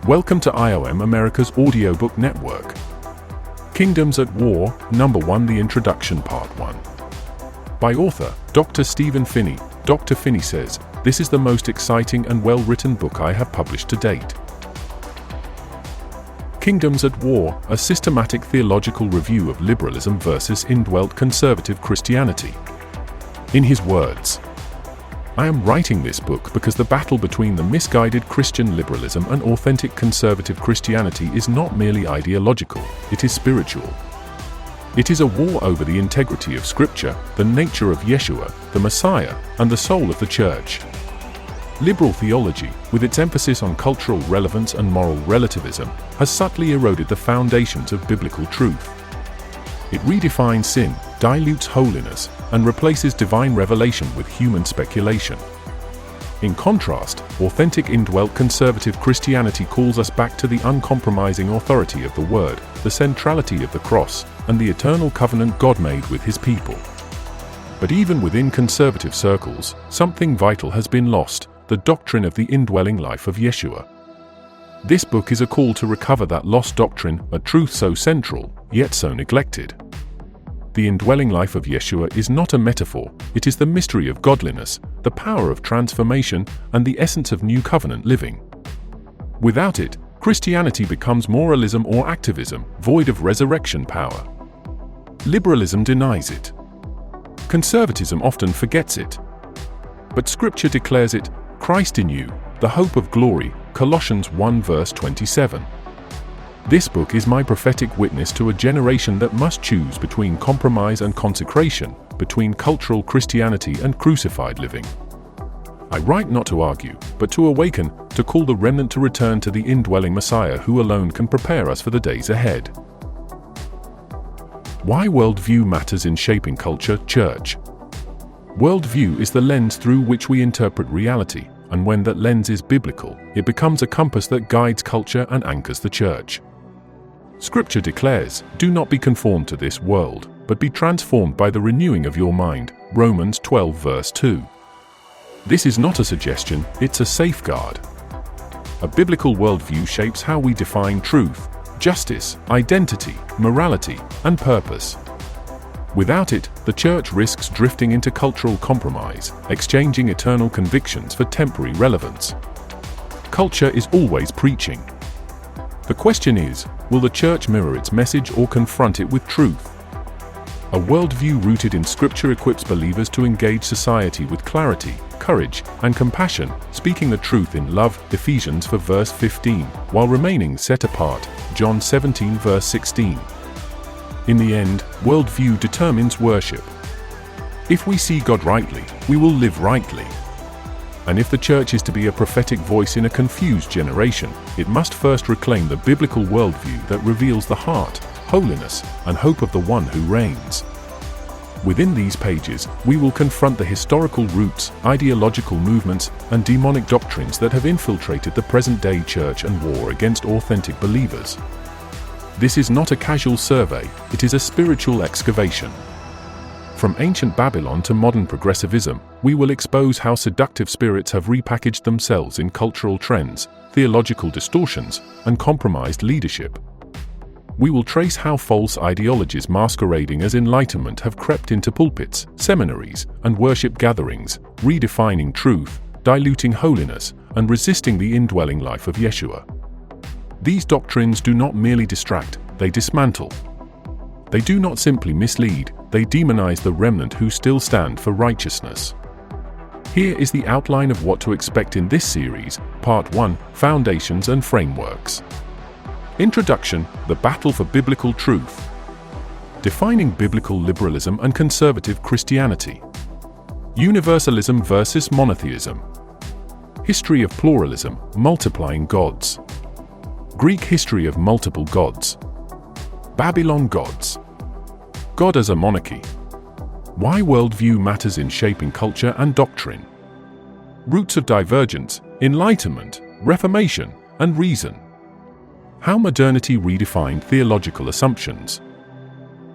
Welcome to IOM America's audiobook network. Kingdoms at War, Number 1, The Introduction, Part 1. By author, Dr. Stephen Phinney. Dr. Phinney says, "This is the most exciting and well-written book I have published to date." Kingdoms at War, a systematic theological review of liberalism versus indwelt conservative Christianity. In his words, "I am writing this book because the battle between the misguided Christian liberalism and authentic conservative Christianity is not merely ideological, it is spiritual. It is a war over the integrity of Scripture, the nature of Yeshua, the Messiah, and the soul of the Church. Liberal theology, with its emphasis on cultural relevance and moral relativism, has subtly eroded the foundations of biblical truth. It redefines sin, dilutes holiness, and replaces divine revelation with human speculation. In contrast, authentic indwelt conservative Christianity calls us back to the uncompromising authority of the Word, the centrality of the cross, and the eternal covenant God made with His people. But even within conservative circles, something vital has been lost, the doctrine of the indwelling life of Yeshua. This book is a call to recover that lost doctrine, a truth so central, yet so neglected. The indwelling life of Yeshua is not a metaphor, it is the mystery of godliness, the power of transformation, and the essence of new covenant living. Without it, Christianity becomes moralism or activism, void of resurrection power. Liberalism denies it. Conservatism often forgets it. But Scripture declares it, Christ in you, the hope of glory, Colossians 1 verse 27. This book is my prophetic witness to a generation that must choose between compromise and consecration, between cultural Christianity and crucified living. I write not to argue, but to awaken, to call the remnant to return to the indwelling Messiah who alone can prepare us for the days ahead. Why worldview matters in shaping culture, church. Worldview is the lens through which we interpret reality, and when that lens is biblical, it becomes a compass that guides culture and anchors the church. Scripture declares, "Do not be conformed to this world, but be transformed by the renewing of your mind," Romans 12 verse 2. This is not a suggestion, it's a safeguard. A biblical worldview shapes how we define truth, justice, identity, morality, and purpose. Without it, the church risks drifting into cultural compromise, exchanging eternal convictions for temporary relevance. Culture is always preaching. The question is, will the church mirror its message or confront it with truth? A worldview rooted in Scripture equips believers to engage society with clarity, courage, and compassion, speaking the truth in love, Ephesians 4 verse 15, while remaining set apart, John 17 verse 16. In the end, worldview determines worship. If we see God rightly, we will live rightly. And if the church is to be a prophetic voice in a confused generation, it must first reclaim the biblical worldview that reveals the heart, holiness, and hope of the one who reigns. Within these pages, we will confront the historical roots, ideological movements, and demonic doctrines that have infiltrated the present-day church and war against authentic believers. This is not a casual survey, it is a spiritual excavation. From ancient Babylon to modern progressivism, we will expose how seductive spirits have repackaged themselves in cultural trends, theological distortions, and compromised leadership. We will trace how false ideologies masquerading as enlightenment have crept into pulpits, seminaries, and worship gatherings, redefining truth, diluting holiness, and resisting the indwelling life of Yeshua. These doctrines do not merely distract, they dismantle. They do not simply mislead, they demonize the remnant who still stand for righteousness. Here is the outline of what to expect in this series, Part 1, Foundations and Frameworks. Introduction, the battle for biblical truth. Defining biblical liberalism and conservative Christianity. Universalism versus monotheism. History of pluralism, multiplying gods. Greek history of multiple gods. Babylon gods. God as a monarchy. Why worldview matters in shaping culture and doctrine. Roots of divergence, enlightenment, reformation, and reason. How modernity redefined theological assumptions.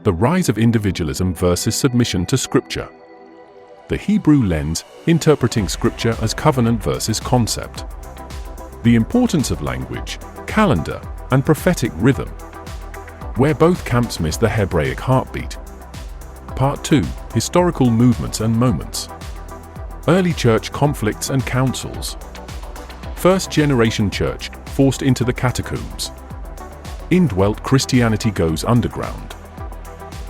The rise of individualism versus submission to Scripture. The Hebrew lens, interpreting Scripture as covenant versus concept. The importance of language, calendar, and prophetic rhythm, where both camps miss the Hebraic heartbeat. Part 2. Historical movements and moments. Early church conflicts and councils. First-generation church forced into the catacombs. Indwelt Christianity goes underground.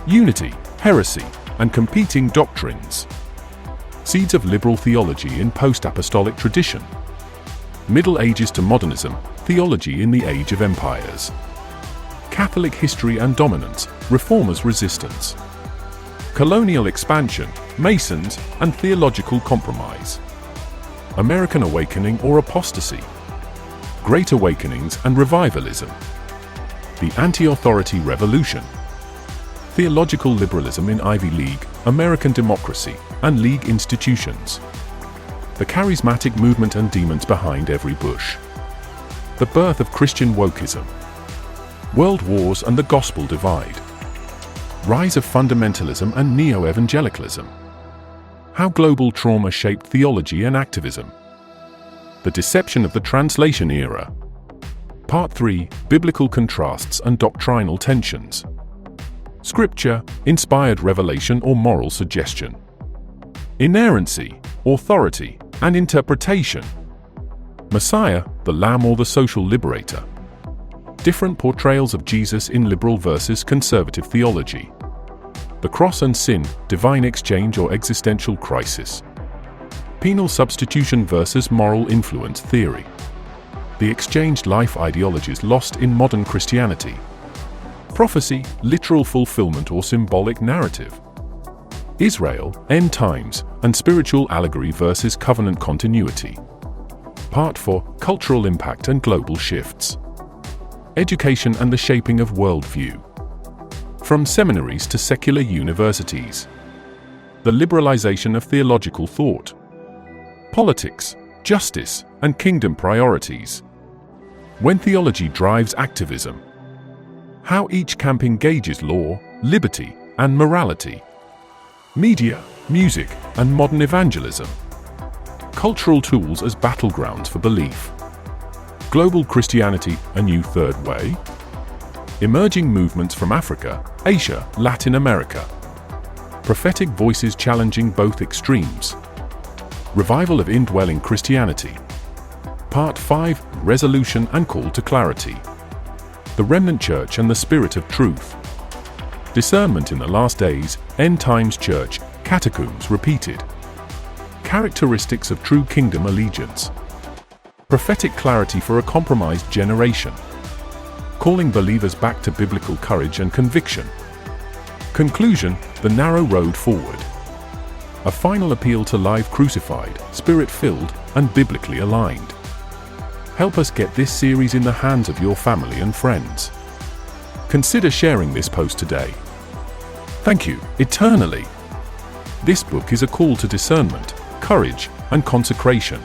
Unity, heresy, and competing doctrines. Seeds of liberal theology in post-apostolic tradition. Middle Ages to modernism, theology in the age of empires. Catholic history and dominance, reformers' resistance. Colonial expansion, Masons, and theological compromise. American awakening or apostasy. Great awakenings and revivalism. The anti-authority revolution. Theological liberalism in Ivy League, American democracy, and league institutions. The charismatic movement and demons behind every bush. The birth of Christian wokeism. World wars and the gospel divide. Rise of fundamentalism and neo-evangelicalism. How global trauma shaped theology and activism. The deception of the translation era. Part 3. Biblical contrasts and doctrinal tensions. Scripture, inspired revelation or moral suggestion. Inerrancy, authority, and interpretation. Messiah, the Lamb or the social liberator. Different portrayals of Jesus in liberal versus conservative theology. The cross and sin, divine exchange or existential crisis. Penal substitution versus moral influence theory. The exchanged life ideologies lost in modern Christianity. Prophecy, literal fulfillment or symbolic narrative. Israel, end times, and spiritual allegory versus covenant continuity. Part 4. Cultural impact and global shifts. Education and the shaping of worldview. From seminaries to secular universities. The liberalization of theological thought. Politics, justice, and kingdom priorities. When theology drives activism. How each camp engages law, liberty, and morality. Media, music, and modern evangelism. Cultural tools as battlegrounds for belief. Global Christianity, a new third way. Emerging movements from Africa, Asia, Latin America. Prophetic voices challenging both extremes. Revival of indwelling Christianity. Part 5. Resolution and call to clarity. The remnant church and the spirit of truth. Discernment in the last days, end times church, catacombs repeated. Characteristics of true kingdom allegiance. Prophetic clarity for a compromised generation. Calling believers back to biblical courage and conviction. Conclusion, the narrow road forward. A final appeal to live crucified, spirit-filled, and biblically aligned. Help us get this series in the hands of your family and friends. Consider sharing this post today. Thank you, eternally. This book is a call to discernment, courage, and consecration.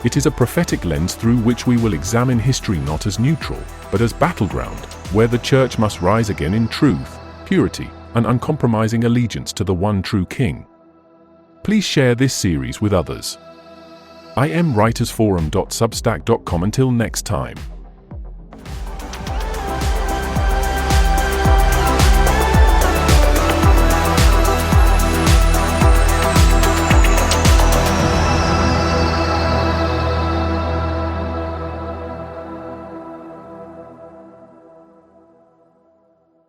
It is a prophetic lens through which we will examine history not as neutral, but as battleground, where the church must rise again in truth, purity, and uncompromising allegiance to the one true King. Please share this series with others. imwritersforum.substack.com. Until next time.